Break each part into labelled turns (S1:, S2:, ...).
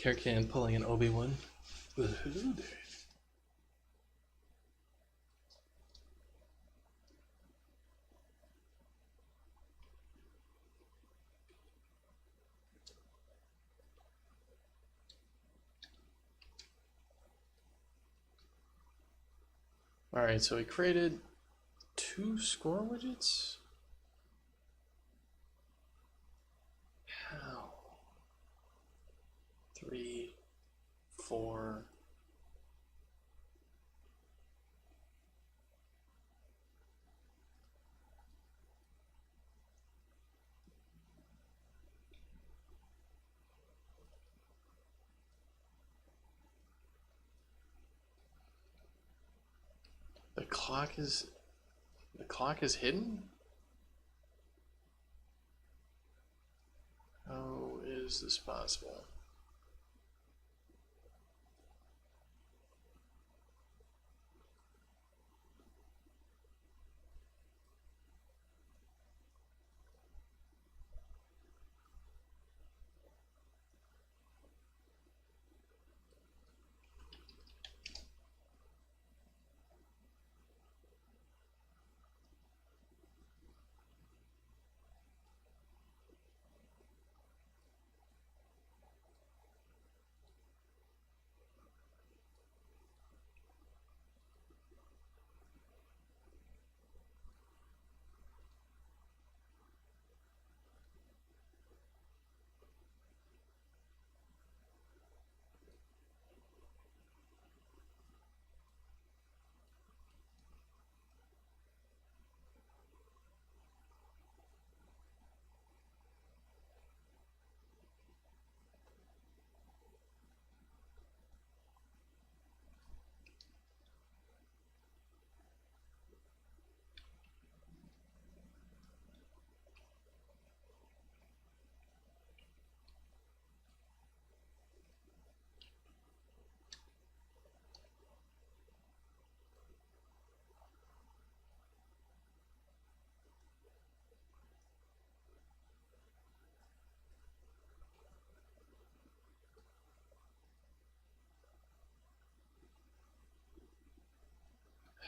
S1: Kirkan pulling an Obi-Wan. Well, hello there. Alright, so we created 2 score widgets? How? 3, 4. The clock is hidden? How is this possible?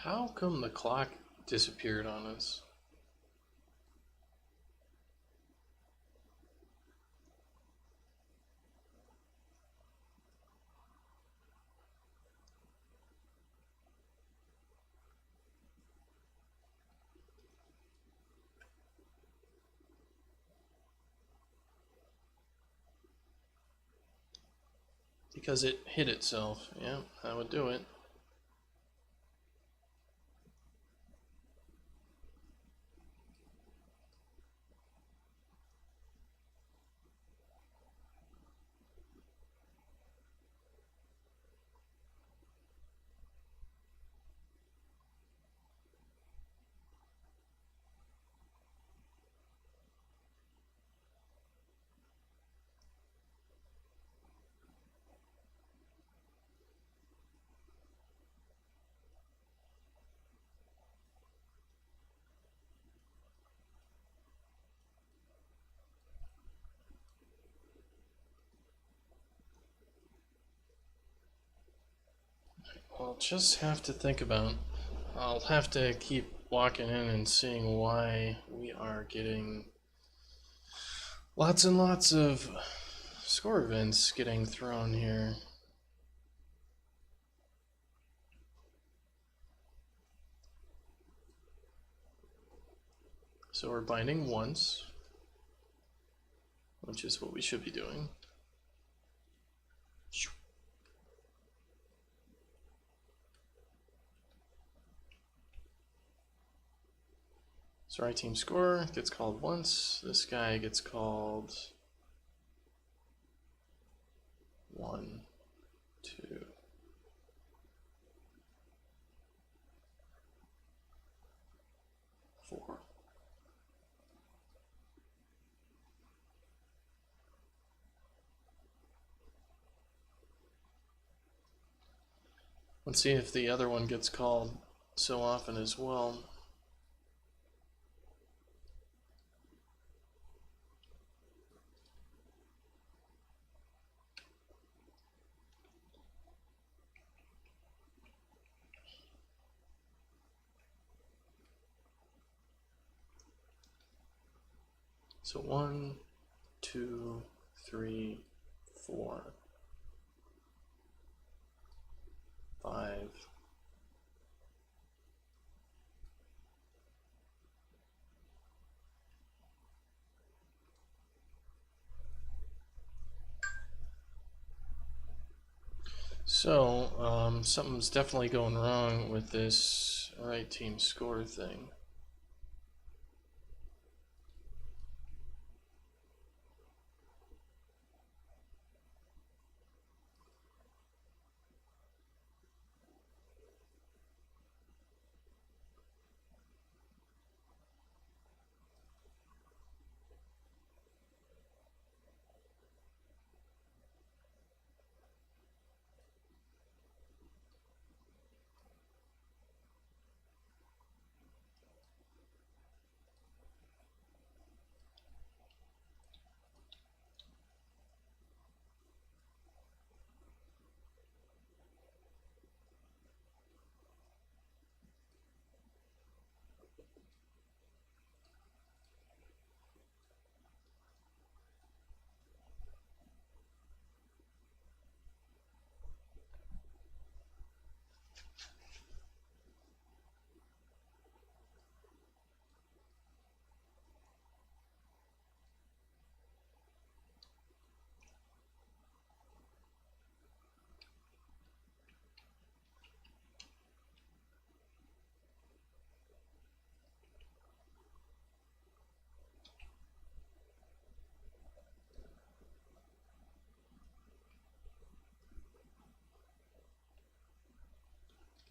S1: How come the clock disappeared on us? Because it hit itself. Yeah, that would do it. I'll just have to think about. I'll have to keep walking in and seeing why we are getting lots and lots of score events getting thrown here. So we're binding once, which is what we should be doing. So our team score gets called once. This guy gets called 1, 2, 4. Let's see if the other one gets called so often as well. So 1, 2, 3, 4, 5. So, something's definitely going wrong with this right team score thing.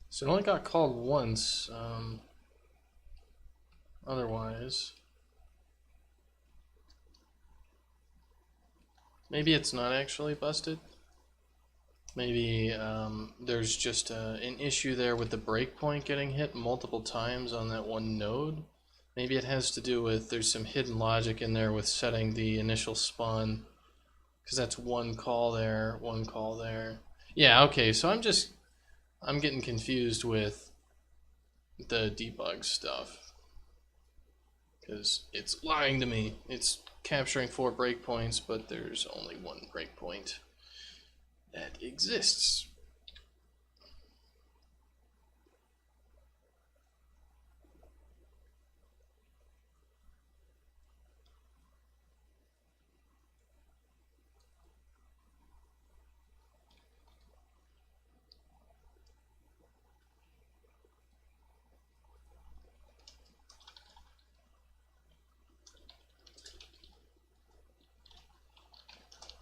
S1: So it only got called once, otherwise. Maybe it's not actually busted. Maybe there's just an issue there with the breakpoint getting hit multiple times on that one node. Maybe it has to do with there's some hidden logic in there with setting the initial spawn, because that's one call there, one call there. Yeah, okay, so I'm getting confused with the debug stuff, because it's lying to me. It's capturing 4 breakpoints, but there's only one breakpoint that exists.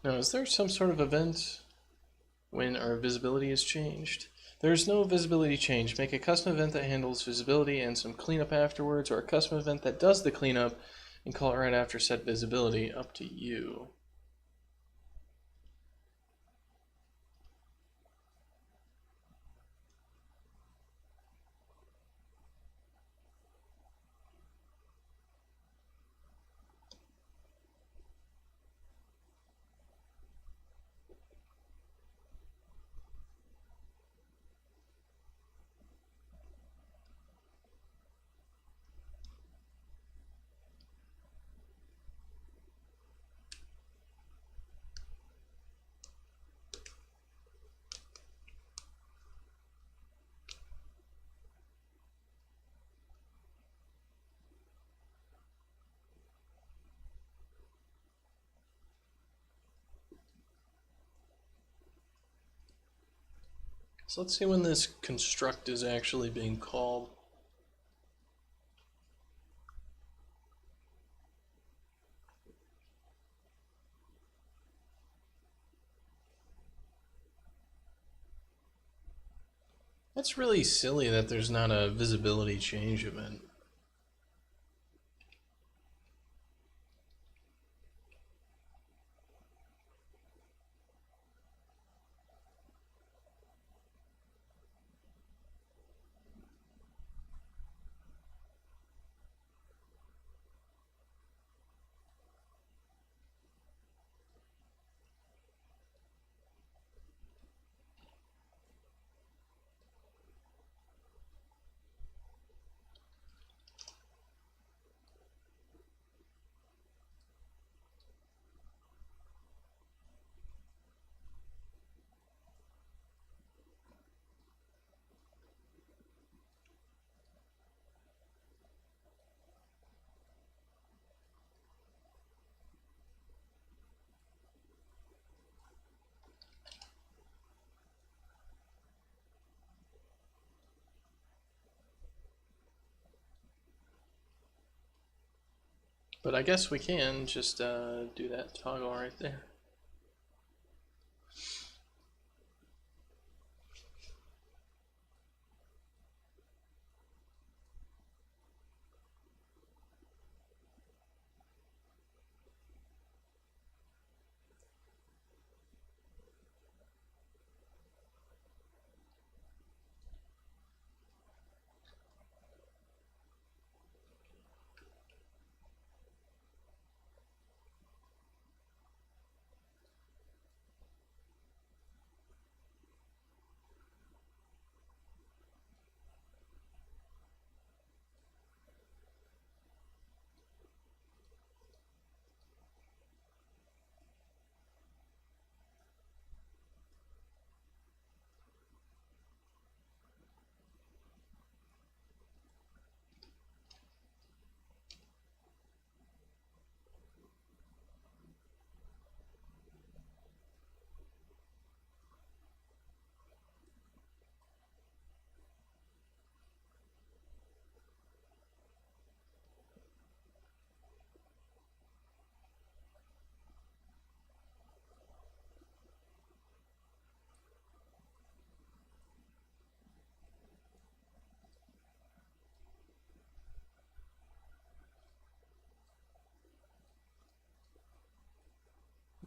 S1: Now, is there some sort of event when our visibility is changed? There is no visibility change. Make a custom event that handles visibility and some cleanup afterwards, or a custom event that does the cleanup and call it right after set visibility. Up to you. So let's see when this construct is actually being called. That's really silly that there's not a visibility change event. But I guess we can just do that toggle right there.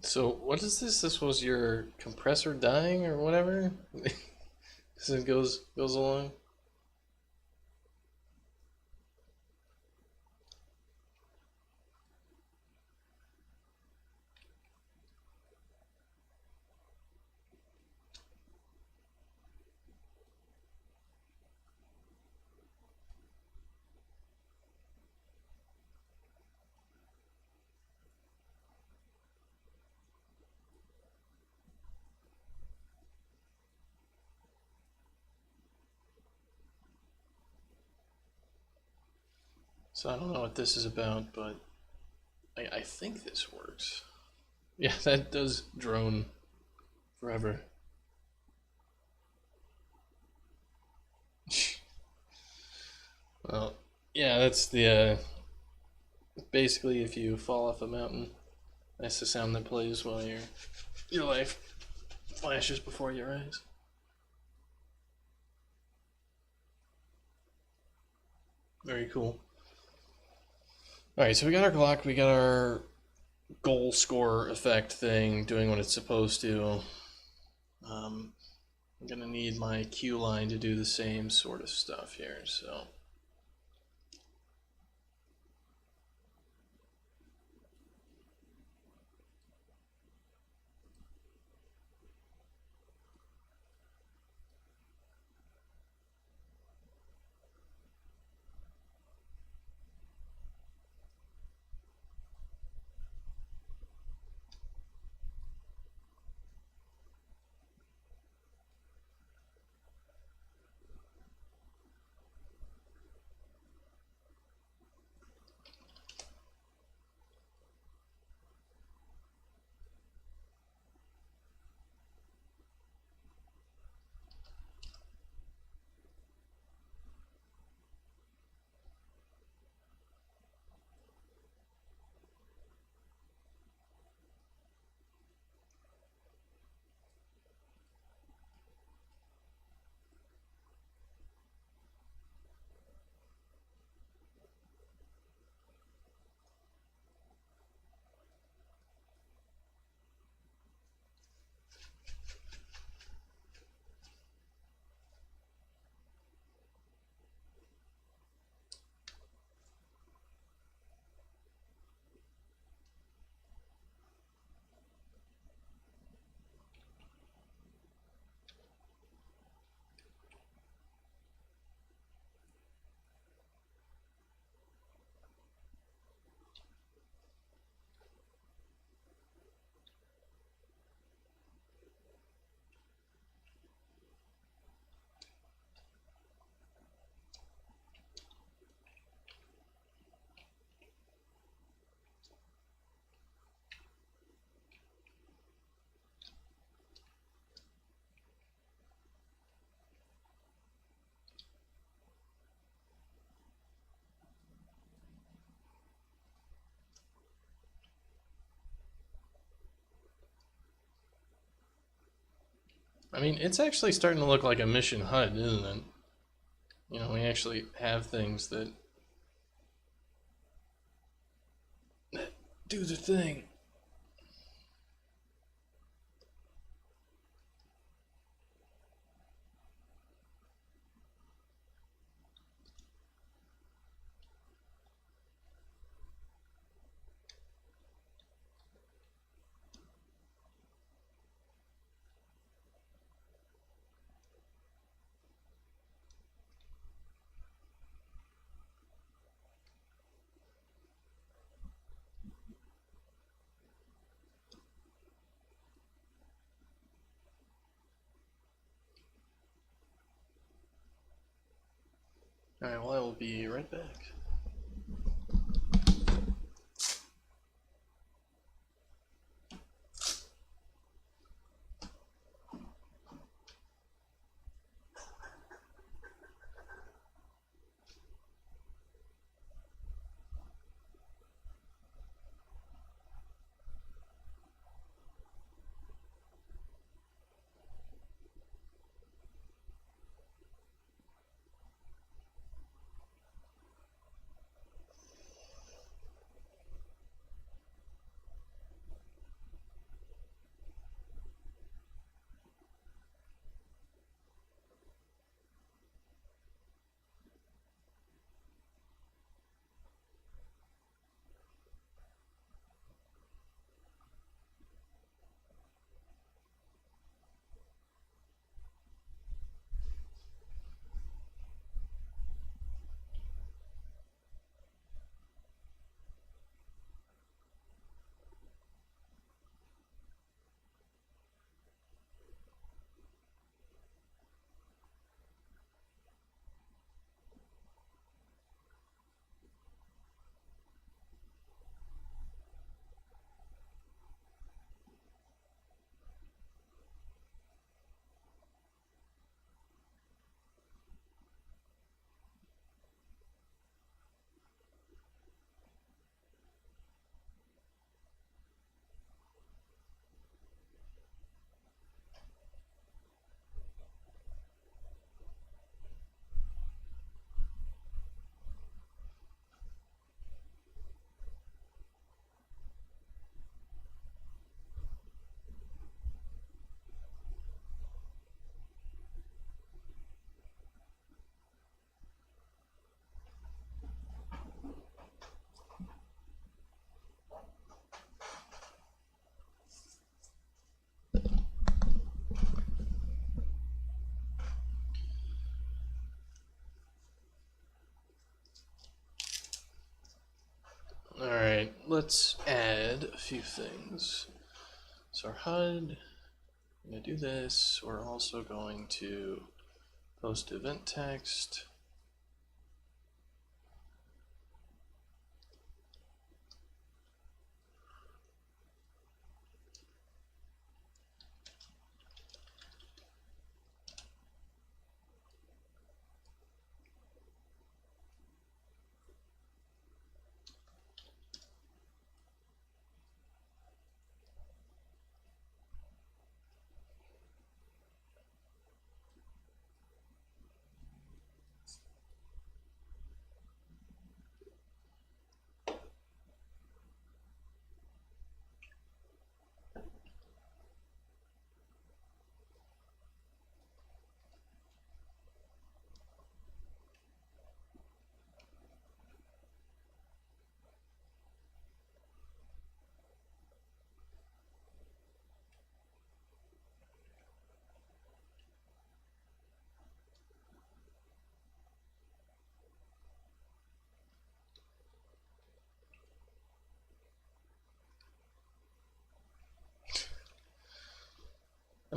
S1: So what is this? This was your compressor dying or whatever? As it goes along. So I don't know what this is about, but I think this works. Yeah, that does drone forever. Well, yeah, that's the basically if you fall off a mountain, that's the sound that plays while your life flashes before your eyes. Very cool. Alright, so we got our clock, we got our goal score effect thing doing what it's supposed to. I'm gonna need my Q line to do the same sort of stuff here, so. I mean, it's actually starting to look like a mission HUD, isn't it? You know, we actually have things that do the thing. Alright, well, I will be right back. Alright, let's add a few things. So our HUD, I'm going to do this. We're also going to post event text.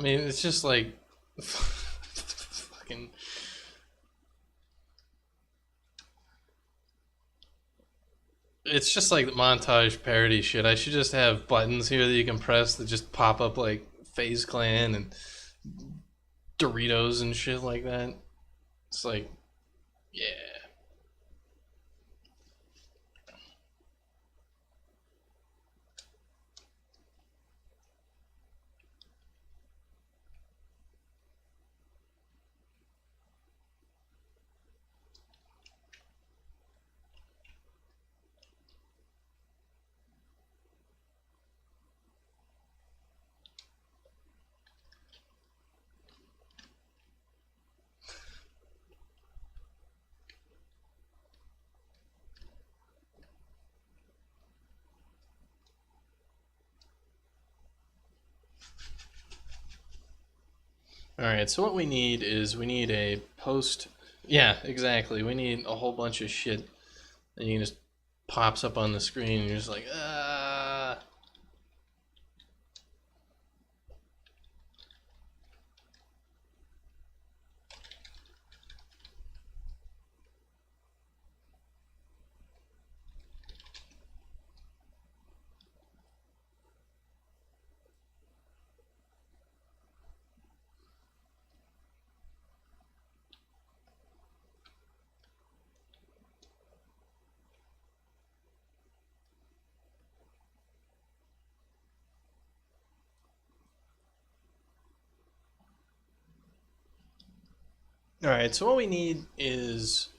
S1: I mean, it's just like fucking. It's just like montage parody shit. I should just have buttons here that you can press that just pop up like FaZe Clan and Doritos and shit like that. It's like, yeah. Alright, so what we need is we need a post. Yeah, exactly. We need a whole bunch of shit that you can just pops up on the screen and you're just like, ah. Alright, so what we need is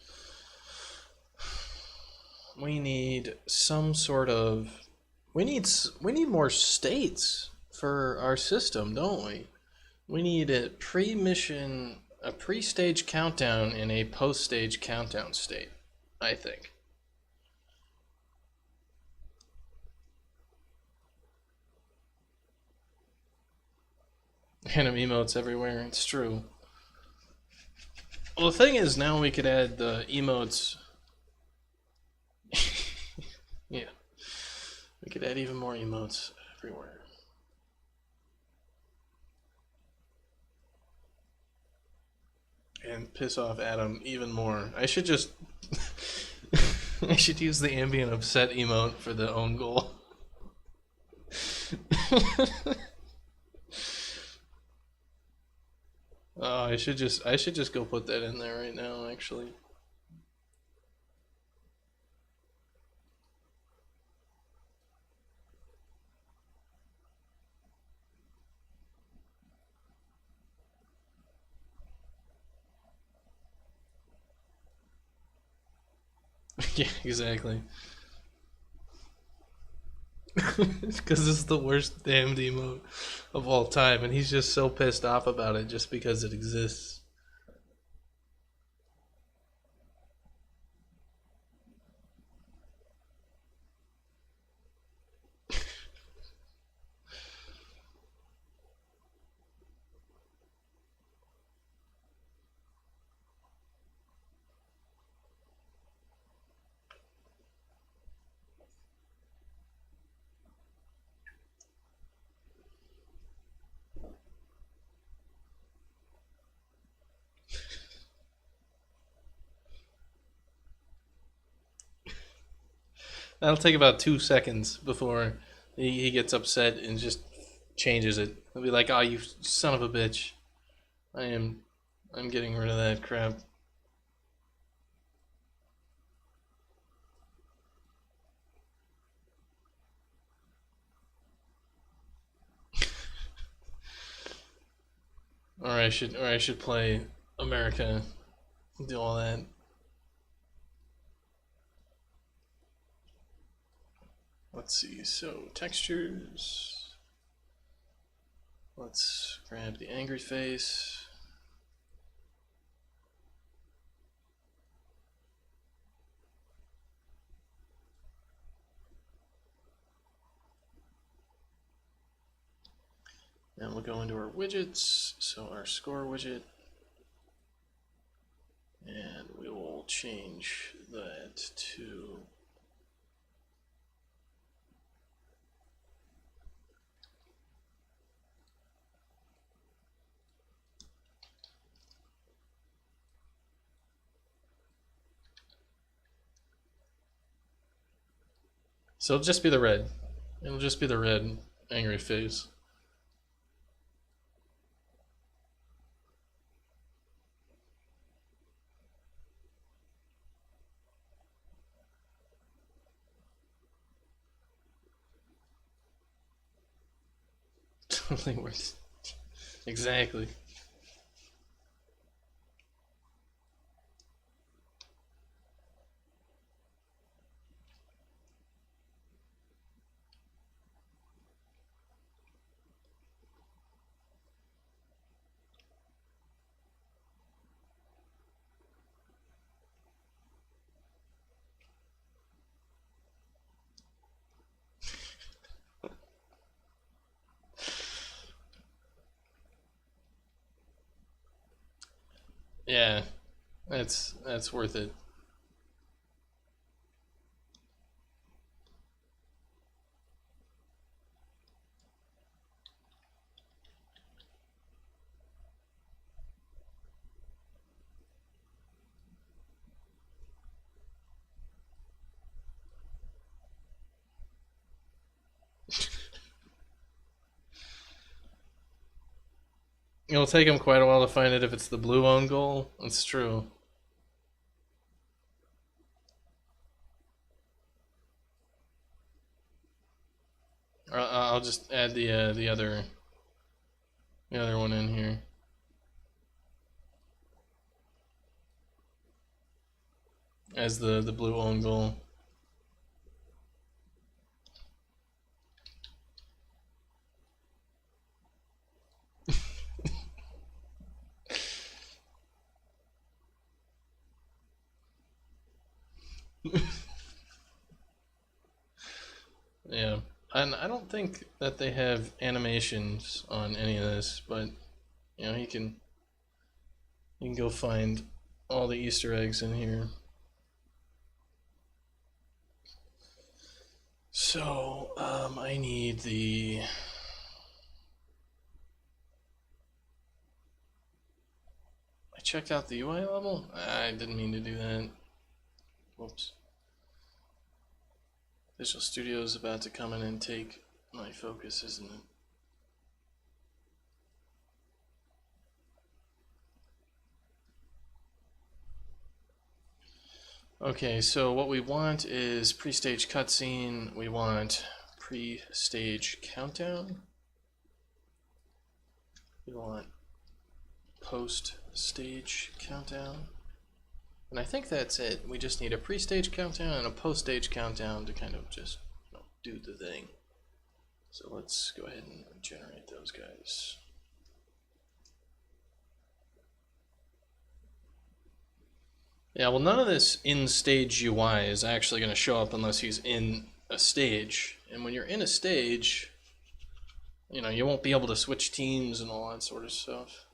S1: we need some sort of we need more states for our system, don't we? We need a pre-stage countdown, and a post-stage countdown state, I think. Random emotes everywhere, it's true. Well, the thing is, now we could add the emotes. Yeah. We could add even more emotes everywhere. And piss off Adam even more. I should just. I should use the ambient upset emote for the own goal. Oh, I should just go put that in there right now, actually. Yeah, exactly. Because this is the worst damned emote of all time, and he's just so pissed off about it just because it exists. That'll take about 2 seconds before he gets upset and just changes it. He'll be like, "Oh, you son of a bitch! I am, I'm getting rid of that crap." Or I should play America, do all that. Let's see. So textures. Let's grab the angry face. And we'll go into our widgets. So our score widget. And we will change that to so it'll just be the red. It'll just be the red angry face. Totally works. Exactly. Yeah, that's worth it. It'll take him quite a while to find it if it's the blue own goal. It's true. I'll just add the other one in here. As the blue own goal. Yeah. And I don't think that they have animations on any of this, but you can go find all the Easter eggs in here. So, I need I checked out the UI level? I didn't mean to do that. Whoops. Visual Studio is about to come in and take my focus, isn't it? Okay, so what we want is pre-stage cutscene. We want pre-stage countdown. We want post-stage countdown. And I think that's it. We just need a pre-stage countdown and a post-stage countdown to kind of just do the thing. So let's go ahead and generate those guys. Yeah, well, none of this in-stage UI is actually going to show up unless he's in a stage. And when you're in a stage, you won't be able to switch teams and all that sort of stuff.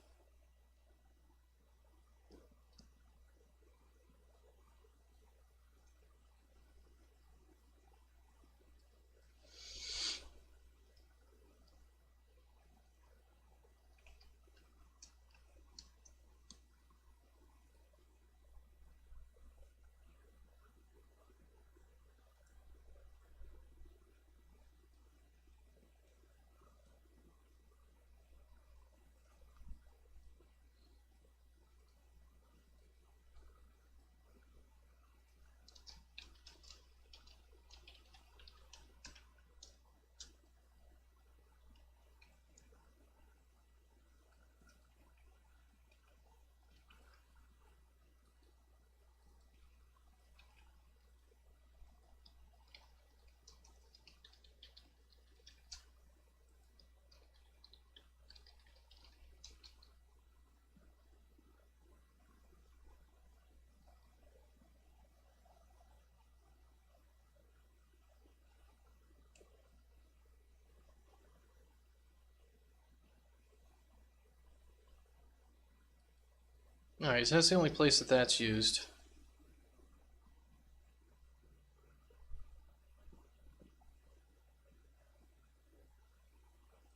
S1: Alright, so that's the only place that's used.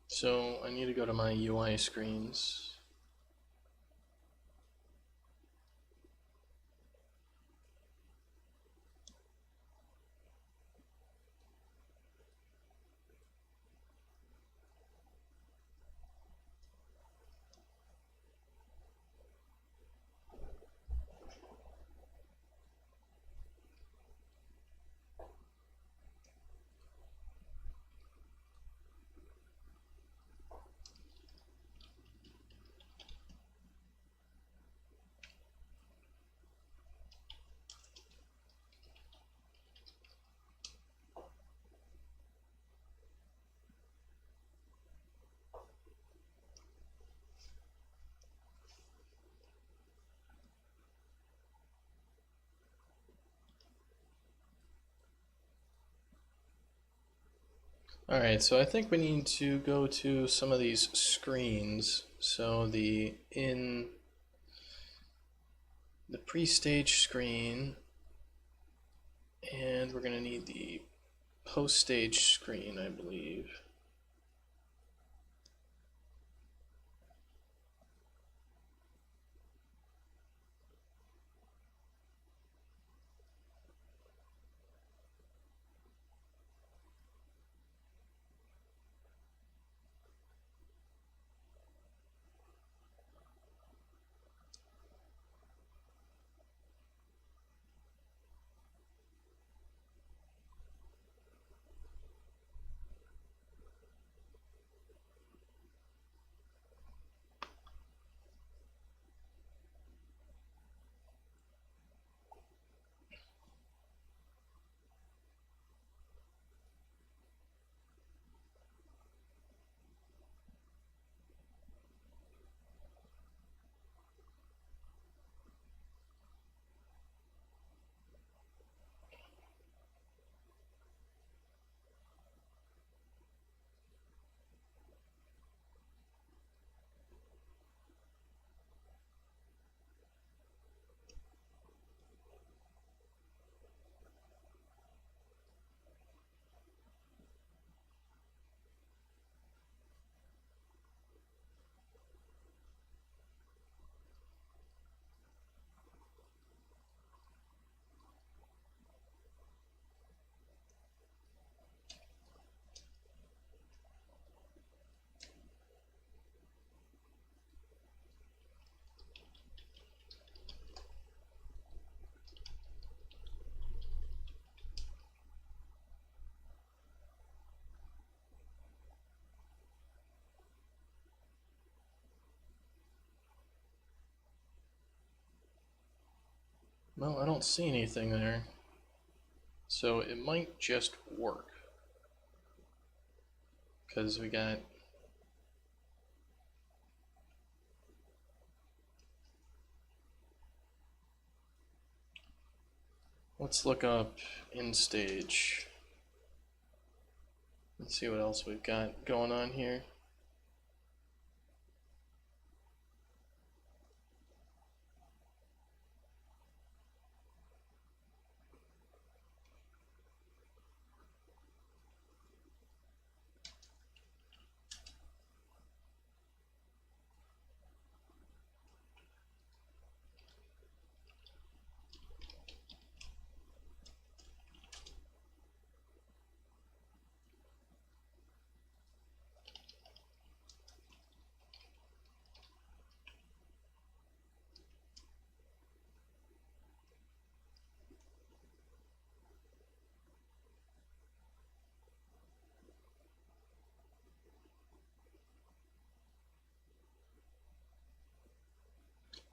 S1: So I need to go to my UI screens. Alright, so I think we need to go to some of these screens. So the in the pre-stage screen, and we're going to need the post-stage screen, I believe. Well, I don't see anything there, so it might just work, because we got let's look up in stage. Let's see what else we've got going on here.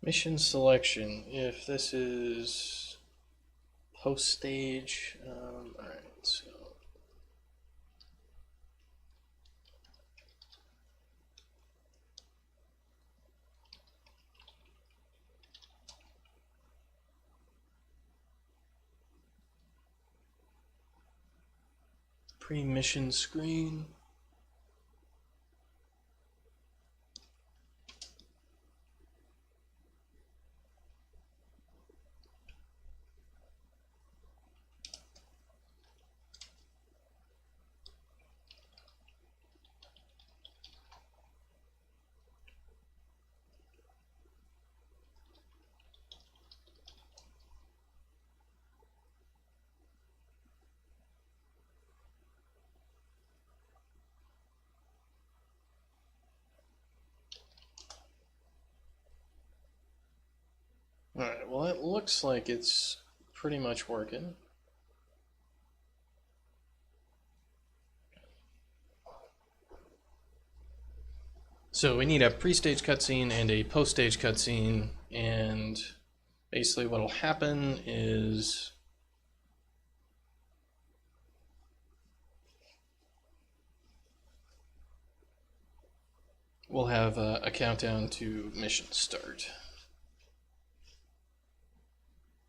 S1: Mission selection. If this is post stage, alright, so pre-mission screen. Alright, well it looks like it's pretty much working. So we need a pre-stage cutscene and a post-stage cutscene, and basically what'll happen is we'll have a countdown to mission start.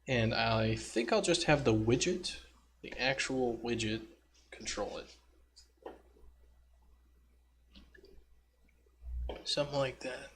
S1: And I think I'll just have the widget, the actual widget, control it. Something like that.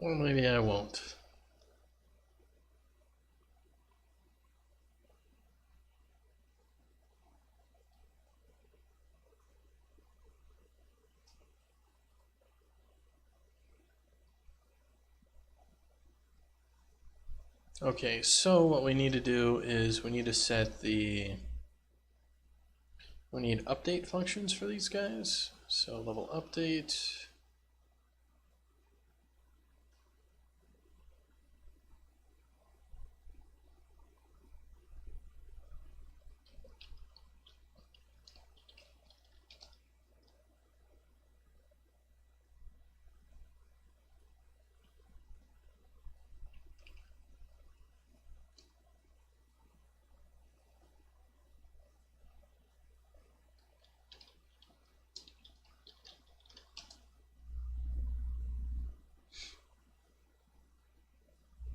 S1: Or maybe I won't. Okay, so what we need to do is we need to set we need update functions for these guys. So level update.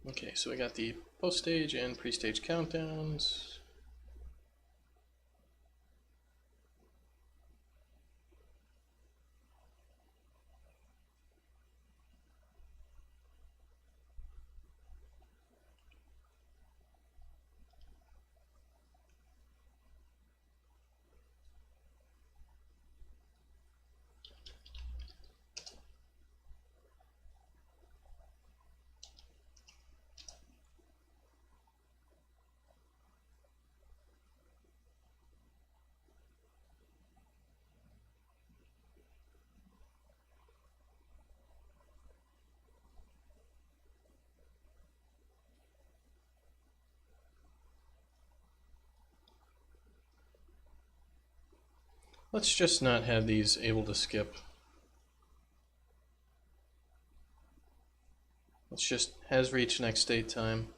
S1: Okay, so we got the post-stage and pre-stage countdowns. Let's just not have these able to skip. Let's just has reached next date time.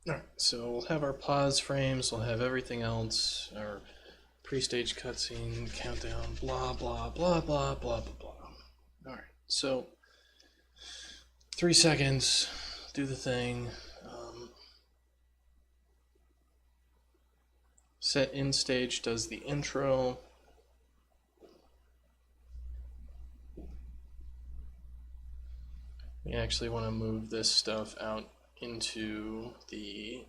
S1: Alright, so we'll have our pause frames, we'll have everything else, our pre-stage cutscene, countdown, blah, blah, blah, blah, blah, blah, blah. Alright, so 3 seconds, do the thing. Set in stage does the intro. We actually want to move this stuff out into the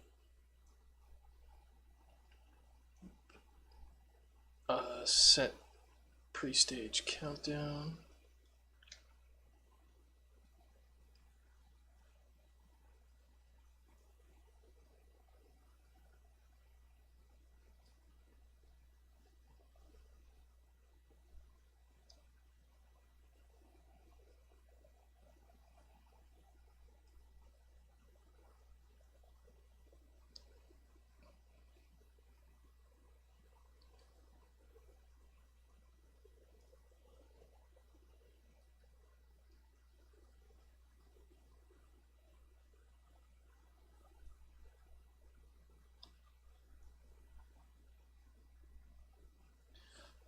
S1: set pre-stage countdown.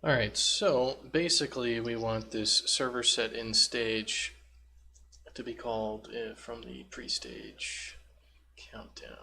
S1: Alright, so basically we want this server set in stage to be called from the pre-stage countdown.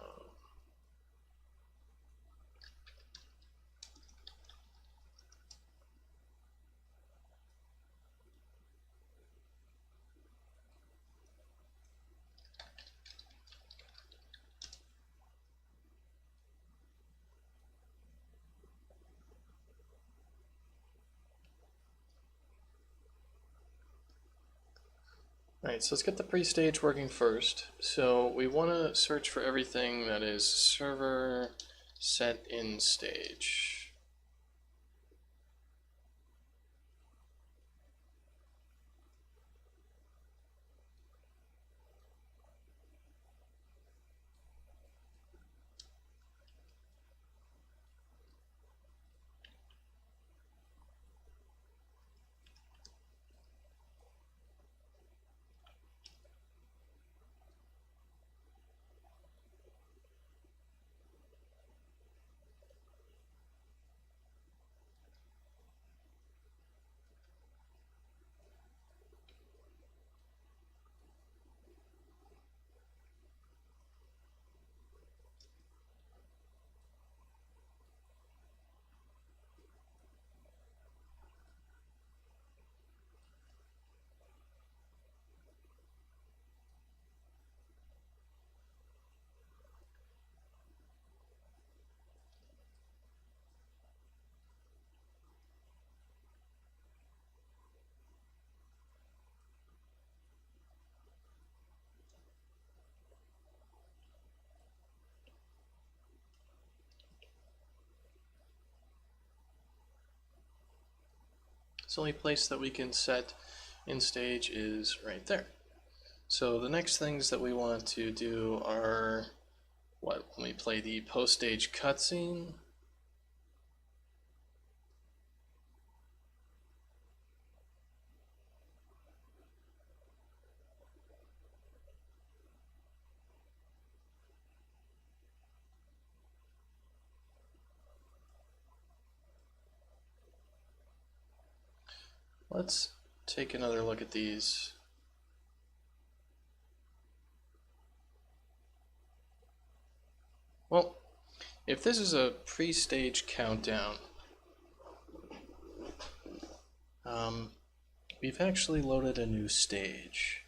S1: Alright, so let's get the pre-stage working first. So we want to search for everything that is server set in stage. The only place that we can set in stage is right there. So the next things that we want to do are when we play the post-stage cutscene. Let's take another look at these. Well, if this is a pre-stage countdown, we've actually loaded a new stage.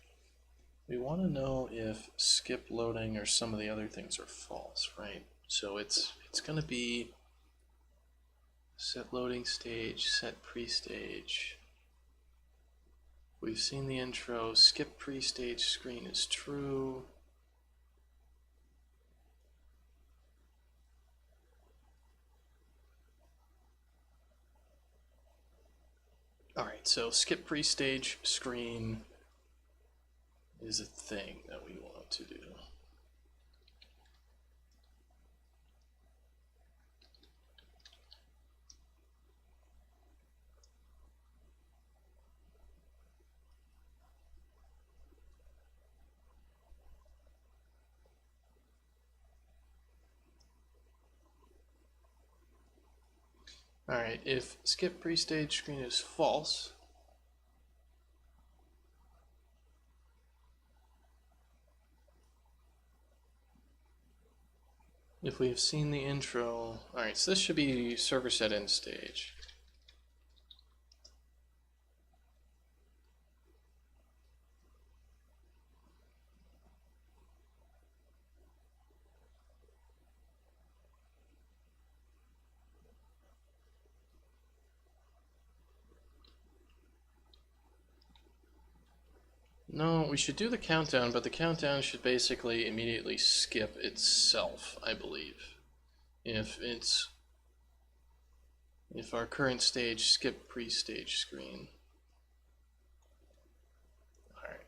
S1: We want to know if skip loading or some of the other things are false, right? So it's going to be set loading stage, set pre-stage. We've seen the intro, skip pre-stage screen is true. Alright, so skip pre-stage screen is a thing that we want to do. Alright, if skip pre-stage screen is false, if we've seen the intro, alright, so this should be server set in stage. No, we should do the countdown, but the countdown should basically immediately skip itself, I believe. If our current stage skip pre-stage screen. Alright.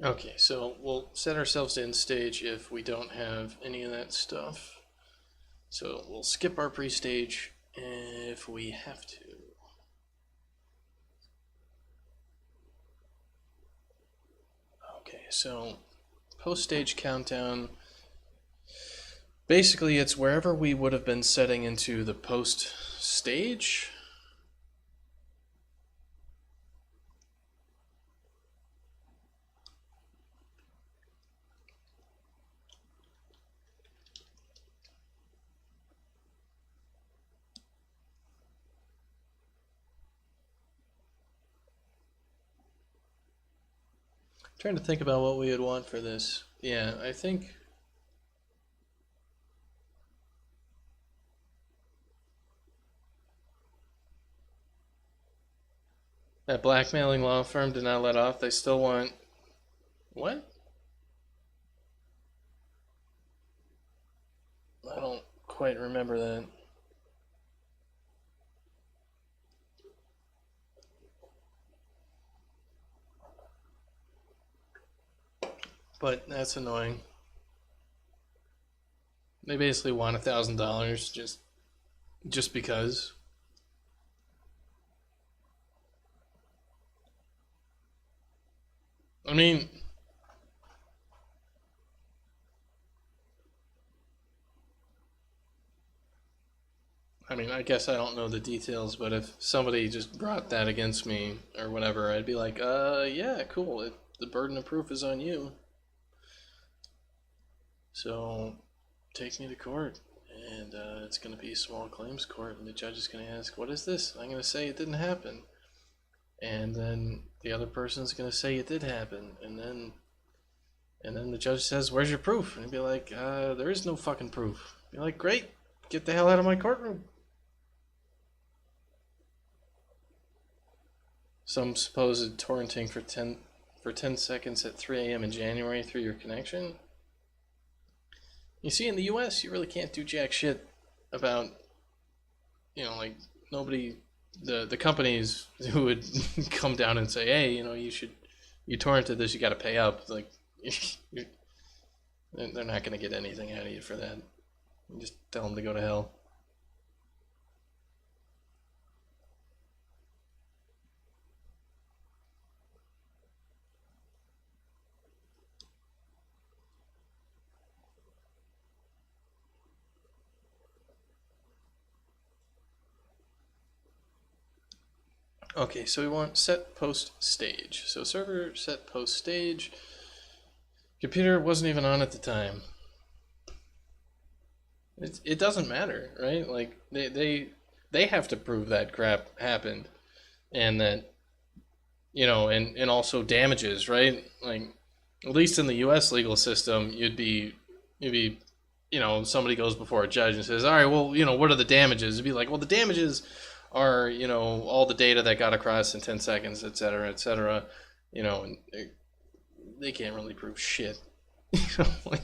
S1: Okay, so we'll set ourselves to end stage if we don't have any of that stuff. So we'll skip our pre-stage if we have to. Okay, so post-stage countdown. Basically, it's wherever we would have been setting into the post-stage. Trying to think about what we would want for this. Yeah, I think that blackmailing law firm did not let off. They still want what? I don't quite remember that. But that's annoying. They basically want $1,000 just because. I mean, I guess I don't know the details, but if somebody just brought that against me or whatever, I'd be like, yeah, cool. The burden of proof is on you. So take me to court, and it's going to be a small claims court, and the judge is going to ask, what is this? I'm going to say it didn't happen. And then the other person's going to say it did happen, and then the judge says, where's your proof? And he'd be like, there is no fucking proof. Be like, great, get the hell out of my courtroom. Some supposed torrenting for 10 seconds at 3 a.m. in January through your connection. You see, in the U.S., you really can't do jack shit about, like nobody, the companies who would come down and say, hey, you torrented this, you got to pay up. Like, they're not going to get anything out of you for that. You just tell them to go to hell. Okay, so we want set post stage. So server set post stage. Computer wasn't even on at the time. It doesn't matter, right? Like they have to prove that crap happened, and that and also damages, right? Like at least in the U.S. legal system, you'd be somebody goes before a judge and says, all right, well, what are the damages? It'd be like, well, the damages are all the data that got across in 10 seconds, et cetera, et cetera. And they can't really prove shit. Like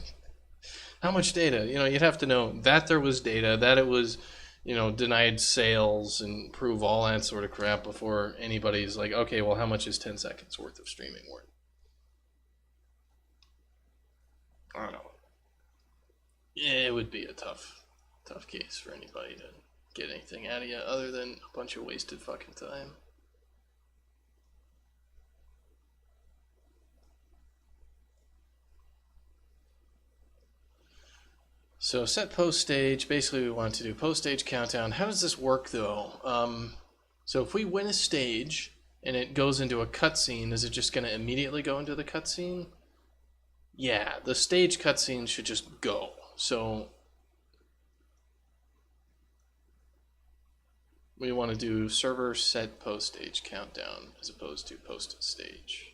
S1: how much data? You'd have to know that there was data, that it was denied sales, and prove all that sort of crap before anybody's like, okay, well, how much is 10 seconds worth of streaming worth? I don't know. Yeah, it would be a tough case for anybody to get anything out of you other than a bunch of wasted fucking time. So set post stage, basically we want to do post stage countdown. How does this work though? So if we win a stage and it goes into a cutscene, is it just going to immediately go into the cutscene? Yeah, the stage cutscene should just go. So we want to do server set post stage countdown as opposed to post stage.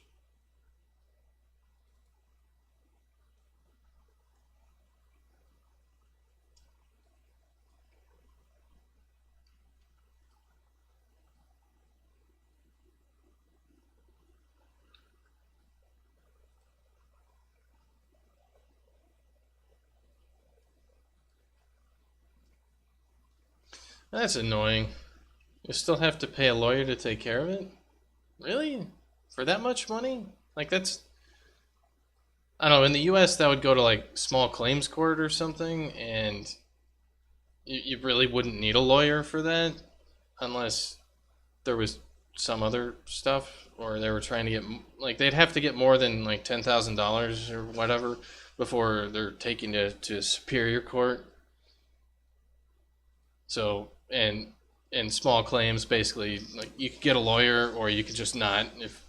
S1: That's annoying. You still have to pay a lawyer to take care of it? Really? For that much money? Like I don't know, in the US that would go to like small claims court or something, and you really wouldn't need a lawyer for that unless there was some other stuff, or they were trying to get, like, they'd have to get more than like $10,000 or whatever before they're taking to superior court. So, and small claims, basically, like, you could get a lawyer or you could just not. If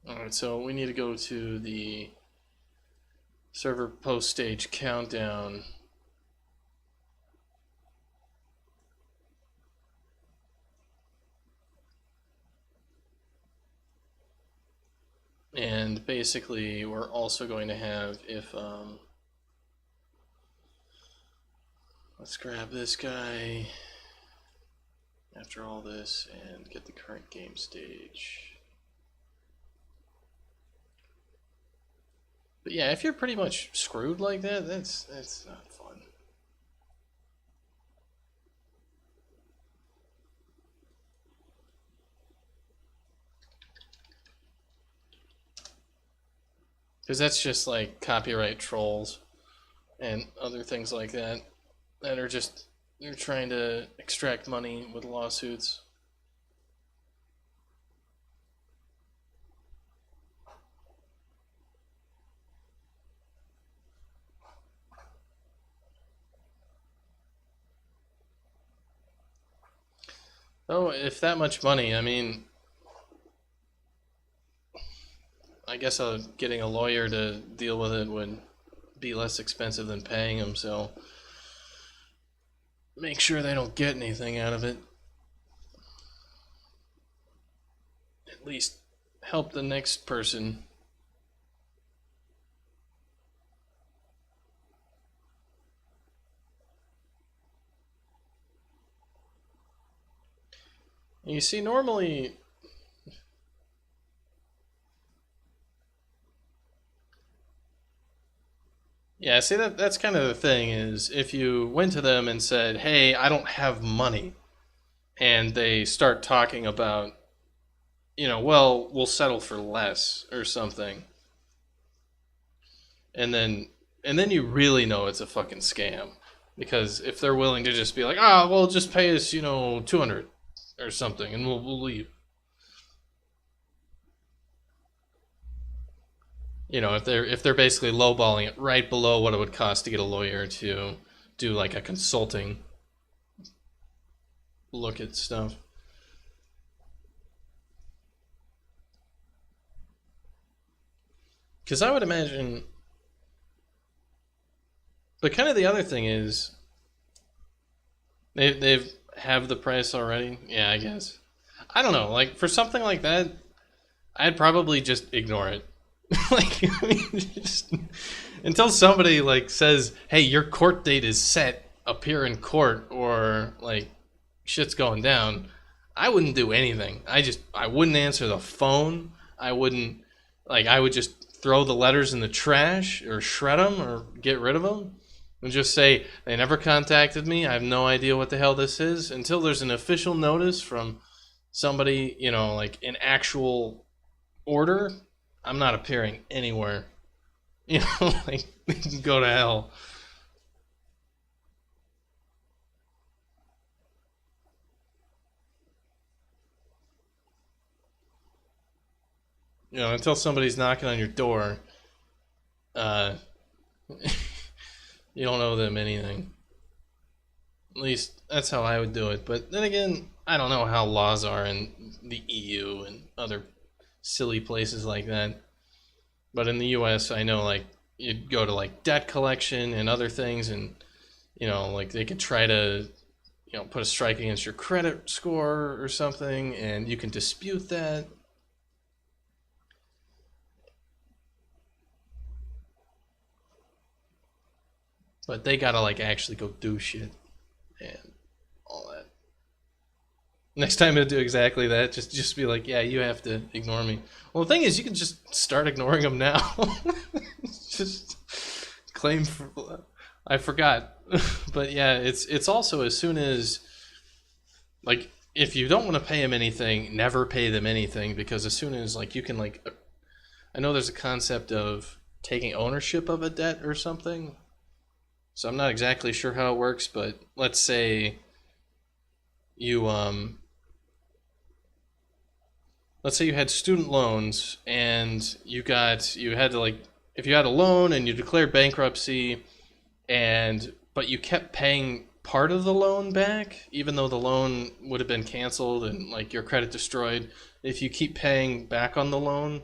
S1: All right, so we need to go to the server post stage countdown. And basically, we're also going to have, if let's grab this guy after all this and get the current game stage. But yeah, if you're pretty much screwed like that, that's not fun. Because that's just like copyright trolls and other things like that that are just, they're trying to extract money with lawsuits. Oh, if that much money, I mean, I guess getting a lawyer to deal with it would be less expensive than paying them, so make sure they don't get anything out of it. At least help the next person. You see, normally, yeah, see, that's kind of the thing, is if you went to them and said, "Hey, I don't have money," and they start talking about, well, we'll settle for less or something, and then you really know it's a fucking scam, because if they're willing to just be like, "Ah, well, just pay us, 200 or something, and we'll leave." If they're basically lowballing it right below what it would cost to get a lawyer to do like a consulting look at stuff. Because I would imagine, but kind of the other thing is, they've have the price already. Yeah, I guess. I don't know. Like, for something like that, I'd probably just ignore it. Like, I mean, just, until somebody like says, "Hey, your court date is set. Appear in court," or like shit's going down. I wouldn't do anything. I wouldn't answer the phone. I wouldn't, like, I would just throw the letters in the trash or shred them or get rid of them and just say they never contacted me. I have no idea what the hell this is until there's an official notice from somebody, like an actual order. I'm not appearing anywhere. Like, they can go to hell. Until somebody's knocking on your door, uh, you don't owe them anything. At least that's how I would do it. But then again, I don't know how laws are in the EU and other silly places like that. But in the US, I know, like, you'd go to like debt collection and other things, and like, they could try to put a strike against your credit score or something, and you can dispute that. But they gotta like actually go do shit and all that. Next time they'll do exactly that. Just be like, yeah, you have to ignore me. Well, the thing is, you can just start ignoring them now. Just claim for, I forgot. But yeah, it's also as soon as, like, if you don't want to pay them anything, never pay them anything, because as soon as, like, you can, like, I know there's a concept of taking ownership of a debt or something. So I'm not exactly sure how it works, but let's say you let's say you had student loans and you had to, like, if you had a loan and you declared bankruptcy, and but you kept paying part of the loan back even though the loan would have been canceled and, like, your credit destroyed. If you keep paying back on the loan,